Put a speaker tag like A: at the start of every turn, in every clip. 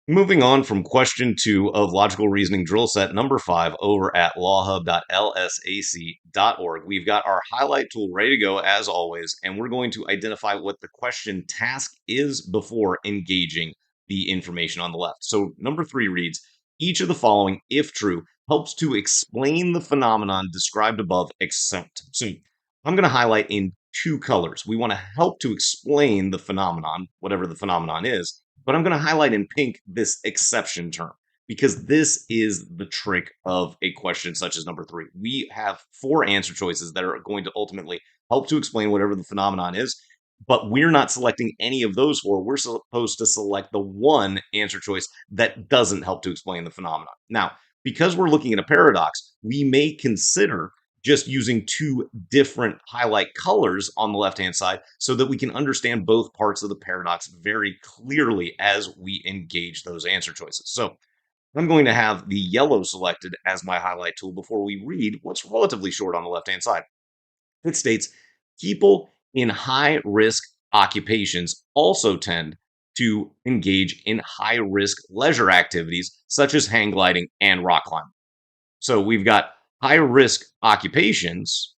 A: Moving on from question 2 of logical reasoning drill set number 5 over at lawhub.lsac.org. We've got our highlight tool ready to go as always, and we're going to identify what the question task is before engaging the information on the left. So number 3 reads, each of the following, if true, helps to explain the phenomenon described above except. So I'm going to highlight in two colors. We want to help to explain the phenomenon, whatever the phenomenon is, but I'm going to highlight in pink this exception term because this is the trick of a question such as number 3. We have 4 answer choices that are going to ultimately help to explain whatever the phenomenon is, but we're not selecting any of those 4. We're supposed to select the one answer choice that doesn't help to explain the phenomenon. Now, because we're looking at a paradox, we may consider just using 2 different highlight colors on the left-hand side so that we can understand both parts of the paradox very clearly as we engage those answer choices. So I'm going to have the yellow selected as my highlight tool before we read what's relatively short on the left-hand side. It states, people in high-risk occupations also tend to engage in high-risk leisure activities such as hang gliding and rock climbing. So we've got high risk occupations,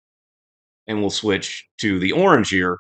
A: and we'll switch to the orange here,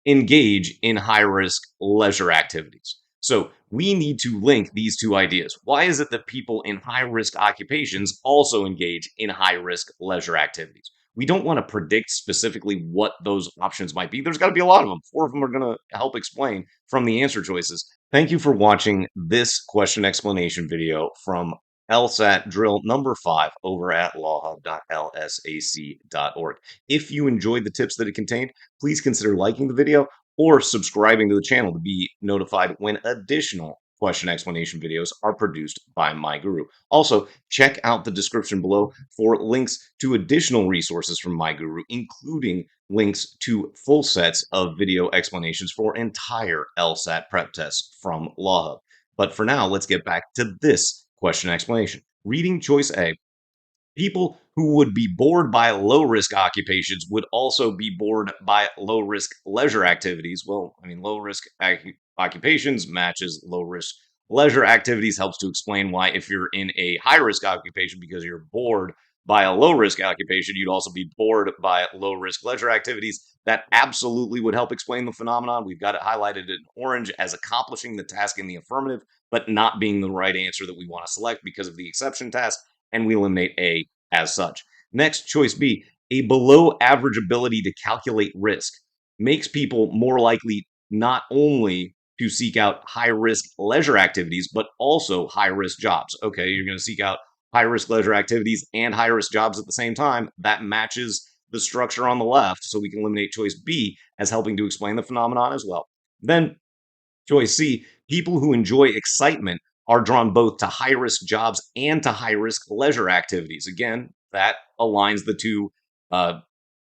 A: engage in high risk leisure activities. So we need to link these two ideas. Why is it that people in high risk occupations also engage in high risk leisure activities? We don't want to predict specifically what those options might be. There's got to be a lot of them. 4 of them are going to help explain from the answer choices. Thank you for watching this question explanation video from LSAT drill number 5 over at lawhub.lsac.org. If you enjoyed the tips that it contained, please consider liking the video or subscribing to the channel to be notified when additional question explanation videos are produced by my guru. Also, check out the description below for links to additional resources from my guru, including links to full sets of video explanations for entire LSAT prep tests from LawHub. But for now, let's get back to this question explanation. Reading choice A, people who would be bored by low-risk occupations would also be bored by low-risk leisure activities. Well, I mean, low-risk occupations matches low-risk leisure activities, helps to explain why if you're in a high-risk occupation because you're bored by a low-risk occupation, you'd also be bored by low-risk leisure activities. That absolutely would help explain the phenomenon. We've got it highlighted in orange as accomplishing the task in the affirmative, but not being the right answer that we want to select because of the exception task, and we eliminate A as such. Next, choice B, a below average ability to calculate risk makes people more likely not only to seek out high risk leisure activities, but also high risk jobs. Okay, you're going to seek out high risk leisure activities and high risk jobs at the same time. That matches the structure on the left, so we can eliminate choice B as helping to explain the phenomenon as well. Then choice C, people who enjoy excitement are drawn both to high risk jobs and to high risk leisure activities. Again, that aligns the two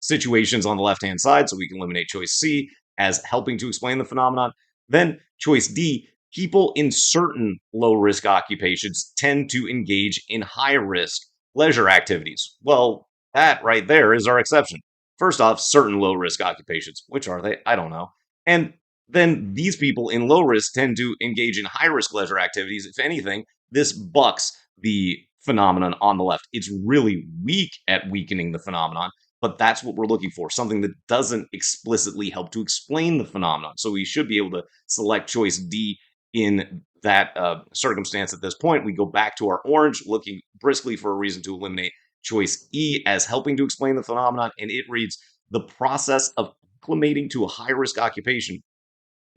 A: situations on the left hand side, so we can eliminate choice C as helping to explain the phenomenon. Then choice D, people in certain low risk occupations tend to engage in high risk leisure activities. Well, that right there is our exception. First off, certain low risk occupations. Which are they? I don't know. And then these people in low risk tend to engage in high risk leisure activities. If anything, this bucks the phenomenon on the left. It's really weak at weakening the phenomenon, but that's what we're looking for, something that doesn't explicitly help to explain the phenomenon. So we should be able to select choice D in that circumstance at this point. We go back to our orange, looking briskly for a reason to eliminate choice E as helping to explain the phenomenon, and it reads, the process of acclimating to a high-risk occupation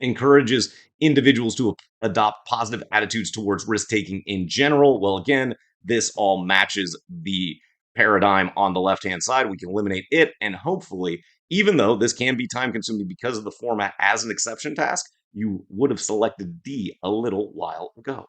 A: encourages individuals to adopt positive attitudes towards risk-taking in general. Well, again, this all matches the paradigm on the left-hand side. We can eliminate it, and hopefully, even though this can be time-consuming because of the format as an exception task, you would have selected D a little while ago.